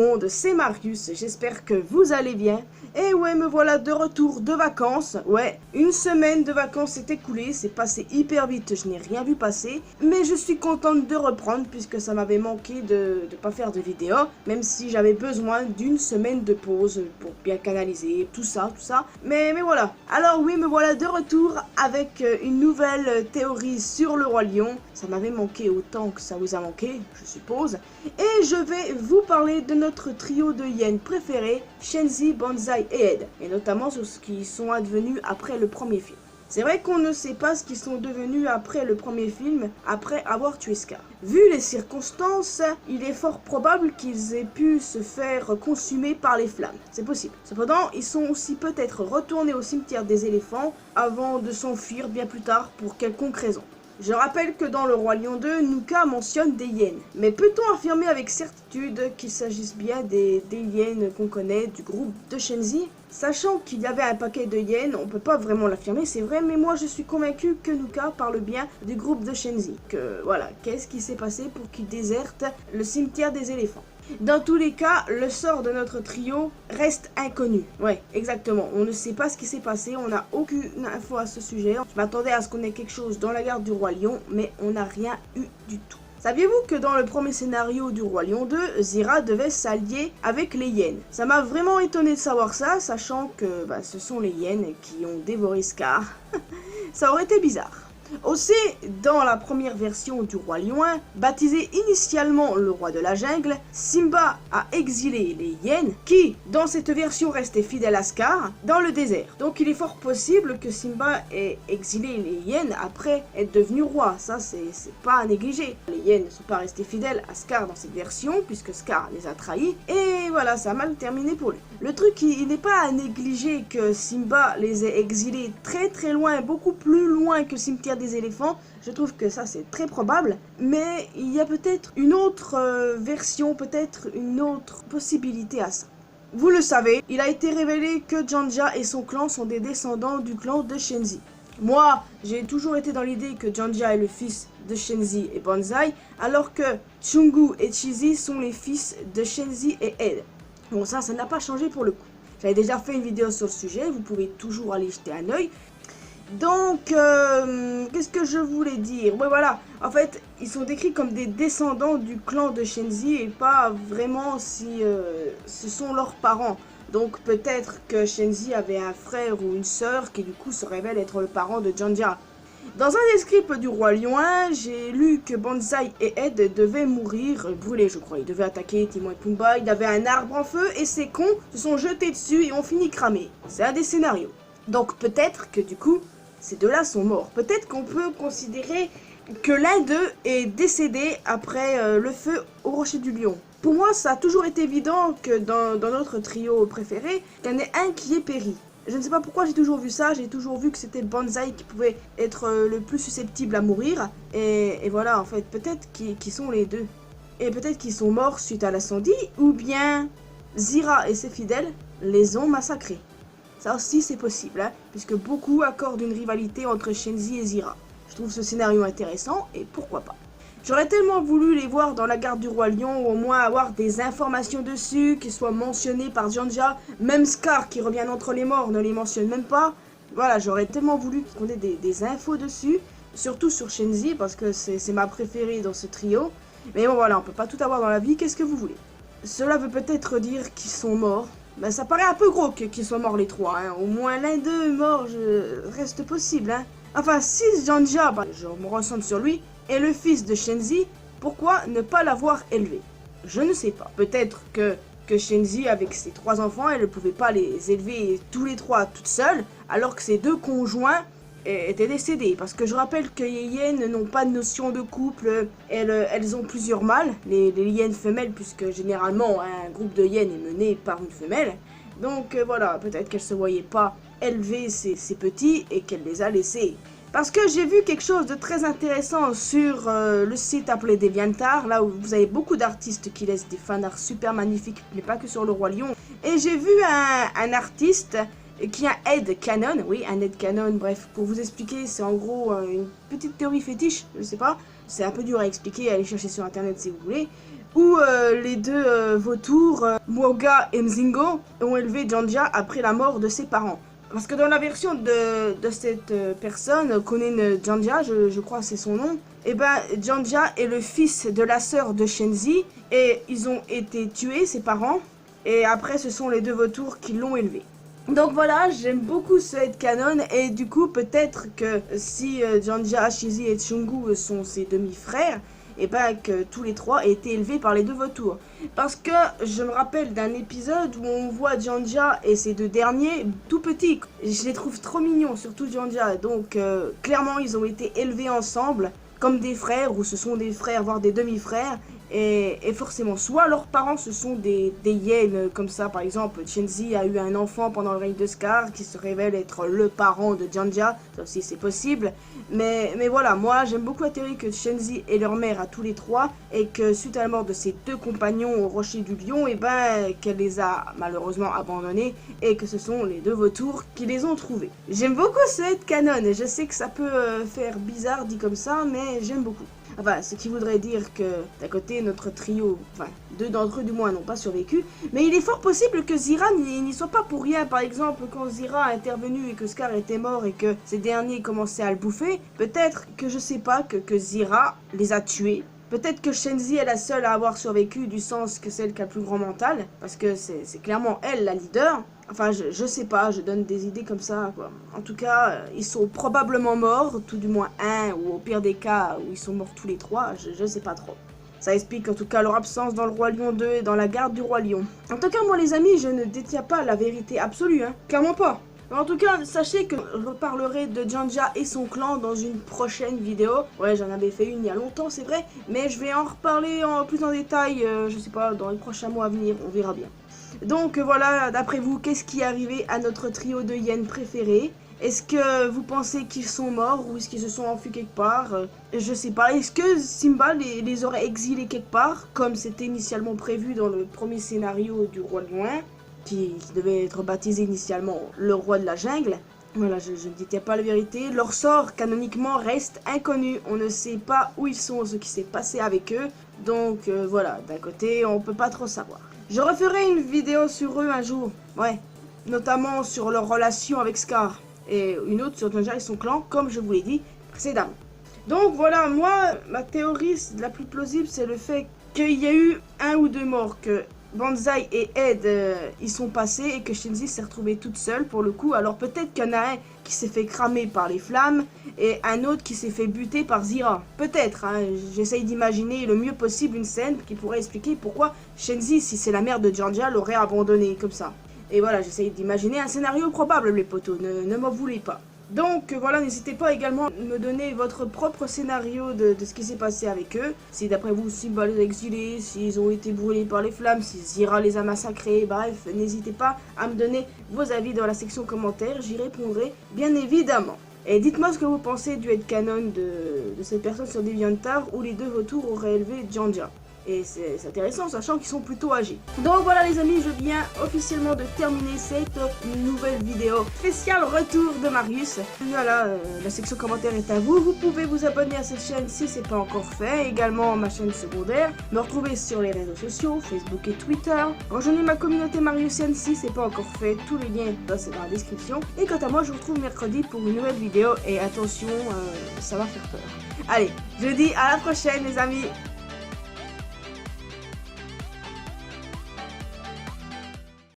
monde, c'est Marius, j'espère que vous allez bien. Et ouais, me voilà de retour de vacances. Ouais, une semaine de vacances s'est écoulée, c'est passé hyper vite, je n'ai rien vu passer. Mais je suis contente de reprendre puisque ça m'avait manqué de pas faire de vidéo. Même si j'avais besoin d'une semaine de pause pour bien canaliser tout ça. Mais voilà. Alors oui, me voilà de retour avec une nouvelle théorie sur le Roi Lion. Ça m'avait manqué autant que ça vous a manqué, je suppose. Et je vais vous parler de notre trio de hyènes préférés, Shenzi, Banzai et Ed, et notamment sur ce qu'ils sont advenus après le premier film. C'est vrai qu'on ne sait pas ce qu'ils sont devenus après le premier film, après avoir tué Scar. Vu les circonstances, il est fort probable qu'ils aient pu se faire consumer par les flammes. C'est possible. Cependant, ils sont aussi peut-être retournés au cimetière des éléphants avant de s'enfuir bien plus tard pour quelconque raison. Je rappelle que dans le Roi Lion 2, Nuka mentionne des hyènes. Mais peut-on affirmer avec certitude qu'il s'agisse bien des hyènes qu'on connaît du groupe de Shenzi? Sachant qu'il y avait un paquet de hyènes, on peut pas vraiment l'affirmer, c'est vrai, mais moi je suis convaincu que Nuka parle bien du groupe de Shenzi. Que voilà, qu'est-ce qui s'est passé pour qu'il déserte le cimetière des éléphants? Dans tous les cas, le sort de notre trio reste inconnu. Ouais, exactement. On ne sait pas ce qui s'est passé, on n'a aucune info à ce sujet. Je m'attendais à ce qu'on ait quelque chose dans la garde du Roi Lion, mais on n'a rien eu du tout. Saviez-vous que dans le premier scénario du Roi Lion 2, Zira devait s'allier avec les hyènes? Ça m'a vraiment étonné de savoir ça, sachant que ce sont les hyènes qui ont dévoré Scar. Ça aurait été bizarre. Aussi, dans la première version du Roi Lion 1, baptisé initialement le Roi de la Jungle, Simba a exilé les hyènes qui, dans cette version, restaient fidèles à Scar dans le désert. Donc il est fort possible que Simba ait exilé les hyènes après être devenu roi. Ça, c'est pas à négliger. Les hyènes ne sont pas restés fidèles à Scar dans cette version, puisque Scar les a trahis. Et voilà, ça a mal terminé pour lui. Le truc, il n'est pas à négliger que Simba les ait exilés très loin, beaucoup plus loin que le cimetière des éléphants. Je trouve que ça c'est très probable, mais il y a peut-être une autre version, peut-être une autre possibilité à ça. Vous le savez, il a été révélé que Janja et son clan sont des descendants du clan de Shenzi. Moi, j'ai toujours été dans l'idée que Janja est le fils de Shenzi et Banzai, alors que Chungu et Chizi sont les fils de Shenzi et Ed. Bon, ça n'a pas changé pour le coup. J'avais déjà fait une vidéo sur le sujet, vous pouvez toujours aller jeter un œil. Donc, qu'est-ce que je voulais dire? Ouais, voilà. En fait, ils sont décrits comme des descendants du clan de Shenzi et pas vraiment si ce sont leurs parents. Donc, peut-être que Shenzi avait un frère ou une sœur qui, du coup, se révèle être le parent de Janja. Dans un des scripts du Roi Lion 1, j'ai lu que Banzai et Ed devaient mourir brûlés, je crois. Ils devaient attaquer Timon et Pumbaa. Il y avait un arbre en feu et ces cons se sont jetés dessus et ont fini cramés. C'est un des scénarios. Donc, peut-être que, du coup, ces deux-là sont morts. Peut-être qu'on peut considérer que l'un d'eux est décédé après le feu au Rocher du Lion. Pour moi, ça a toujours été évident que dans notre trio préféré, qu'il y en ait un qui ait péri. Je ne sais pas pourquoi j'ai toujours vu ça, j'ai toujours vu que c'était Banzai qui pouvait être le plus susceptible à mourir. Et voilà, en fait, peut-être qu'ils sont les deux. Et peut-être qu'ils sont morts suite à l'incendie, ou bien Zira et ses fidèles les ont massacrés. Ça aussi c'est possible, hein, puisque beaucoup accordent une rivalité entre Shenzi et Zira. Je trouve ce scénario intéressant, et pourquoi pas. J'aurais tellement voulu les voir dans la garde du Roi Lion, ou au moins avoir des informations dessus, qui soient mentionnées par Janja. Même Scar, qui revient d'entre les morts, ne les mentionne même pas. Voilà, j'aurais tellement voulu qu'on ait des infos dessus, surtout sur Shenzi, parce que c'est ma préférée dans ce trio. Mais bon voilà, on peut pas tout avoir dans la vie, qu'est-ce que vous voulez? Cela veut peut-être dire qu'ils sont morts. Ça paraît un peu gros qu'ils soient morts les trois, hein. Au moins l'un d'eux mort reste possible, hein. Enfin, si Janja, je me ressens sur lui, est le fils de Shenzi, pourquoi ne pas l'avoir élevé? Je ne sais pas. Peut-être que Shenzi, avec ses trois enfants, elle ne pouvait pas les élever tous les trois toute seule, alors que ses deux conjoints étaient décédés. Parce que je rappelle que les hyènes n'ont pas de notion de couple, elles ont plusieurs mâles, les hyènes femelles, puisque généralement un groupe de hyènes est mené par une femelle. Donc voilà, peut-être qu'elle se voyait pas élever ses petits et qu'elle les a laissés. Parce que j'ai vu quelque chose de très intéressant sur le site appelé DeviantArt, là où vous avez beaucoup d'artistes qui laissent des fanarts super magnifiques, mais pas que sur le Roi Lion. Et j'ai vu un artiste qui a Ed Canon, oui, un Ed Canon, bref, pour vous expliquer, c'est en gros une petite théorie fétiche, je sais pas, c'est un peu dur à expliquer, allez chercher sur internet si vous voulez, où les deux vautours, Mwoga et Mzingo, ont élevé Jandia après la mort de ses parents. Parce que dans la version de cette personne, Konen Jandia, je crois c'est son nom, et ben Jandia est le fils de la sœur de Shenzi, et ils ont été tués, ses parents, et après ce sont les deux vautours qui l'ont élevé. Donc voilà, j'aime beaucoup ce headcanon, et du coup peut-être que si Jandia, Shizi et Chungu sont ses demi-frères, et ben que tous les trois aient été élevés par les deux vautours. Parce que je me rappelle d'un épisode où on voit Jandia et ses deux derniers tout petits. Je les trouve trop mignons, surtout Jandia. Donc clairement ils ont été élevés ensemble comme des frères, ou ce sont des frères, voire des demi-frères. Et forcément, soit leurs parents ce sont des hyènes, comme ça par exemple, Shenzi a eu un enfant pendant le règne de Scar qui se révèle être le parent de Jandia, ça aussi c'est possible. Mais voilà, moi j'aime beaucoup la théorie que Shenzi est leur mère à tous les trois, et que suite à la mort de ses deux compagnons au rocher du lion, et ben qu'elle les a malheureusement abandonnés, et que ce sont les deux vautours qui les ont trouvés. J'aime beaucoup ce headcanon, et je sais que ça peut faire bizarre dit comme ça, mais j'aime beaucoup. Enfin, ce qui voudrait dire que, d'un côté, notre trio, enfin, deux d'entre eux du moins n'ont pas survécu, mais il est fort possible que Zira n'y soit pas pour rien. Par exemple, quand Zira a intervenu et que Scar était mort et que ces derniers commençaient à le bouffer, peut-être que, je sais pas, que Zira les a tués. Peut-être que Shenzi est la seule à avoir survécu, du sens que celle qui a le plus grand mental, parce que c'est clairement elle la leader. Enfin, je sais pas, je donne des idées comme ça, quoi. En tout cas, ils sont probablement morts, tout du moins un, ou au pire des cas, où ils sont morts tous les trois, je sais pas trop. Ça explique en tout cas leur absence dans le Roi Lion 2 et dans la garde du Roi Lion. En tout cas, moi les amis, je ne détiens pas la vérité absolue, hein. Clairement pas. En tout cas, sachez que je reparlerai de Jandia et son clan dans une prochaine vidéo. Ouais, j'en avais fait une il y a longtemps, c'est vrai, mais je vais en reparler plus en détail, je sais pas, dans les prochains mois à venir, on verra bien. Donc voilà, d'après vous, qu'est-ce qui est arrivé à notre trio de hyènes préférés? Est-ce que vous pensez qu'ils sont morts ou est-ce qu'ils se sont enfuis quelque part? Je sais pas. Est-ce que Simba les aurait exilés quelque part, comme c'était initialement prévu dans le premier scénario du Roi Lion 1, qui devait être baptisé initialement le Roi de la Jungle? Voilà, je ne détiens pas la vérité. Leur sort, canoniquement, reste inconnu. On ne sait pas où ils sont, ce qui s'est passé avec eux. Donc voilà, d'un côté, on peut pas trop savoir. Je referai une vidéo sur eux un jour, ouais, notamment sur leur relation avec Scar, et une autre sur Jandia et son clan, comme je vous l'ai dit précédemment. Donc voilà, moi, ma théorie la plus plausible, c'est le fait qu'il y a eu un ou deux morts, que Banzai et Ed y sont passés, et que Shenzi s'est retrouvée toute seule pour le coup. Alors peut-être qu'il y en a un qui s'est fait cramer par les flammes, et un autre qui s'est fait buter par Zira. Peut-être, hein, j'essaye d'imaginer le mieux possible une scène qui pourrait expliquer pourquoi Shenzi, si c'est la mère de Jandia, l'aurait abandonné comme ça. Et voilà, j'essaye d'imaginer un scénario probable, les potos, ne m'en voulez pas. Donc voilà, n'hésitez pas également à me donner votre propre scénario de ce qui s'est passé avec eux. Si d'après vous, Simba les a exilés, s'ils ont été brûlés par les flammes, si Zira les a massacrés, bref, n'hésitez pas à me donner vos avis dans la section commentaires, j'y répondrai bien évidemment. Et dites-moi ce que vous pensez du headcanon de cette personne sur DeviantArt où les deux vautours auraient élevé Jandia. Et c'est intéressant, sachant qu'ils sont plutôt âgés. Donc voilà les amis, je viens officiellement de terminer cette nouvelle vidéo spéciale retour de Marius. Voilà, la section commentaires est à vous. Vous pouvez vous abonner à cette chaîne si c'est pas encore fait. Également ma chaîne secondaire. Me retrouver sur les réseaux sociaux, Facebook et Twitter. Rejoignez ma communauté Mariusienne si c'est pas encore fait. Tous les liens c'est dans la description. Et quant à moi, je vous retrouve mercredi pour une nouvelle vidéo. Et attention, ça va faire peur. Allez, je vous dis à la prochaine les amis.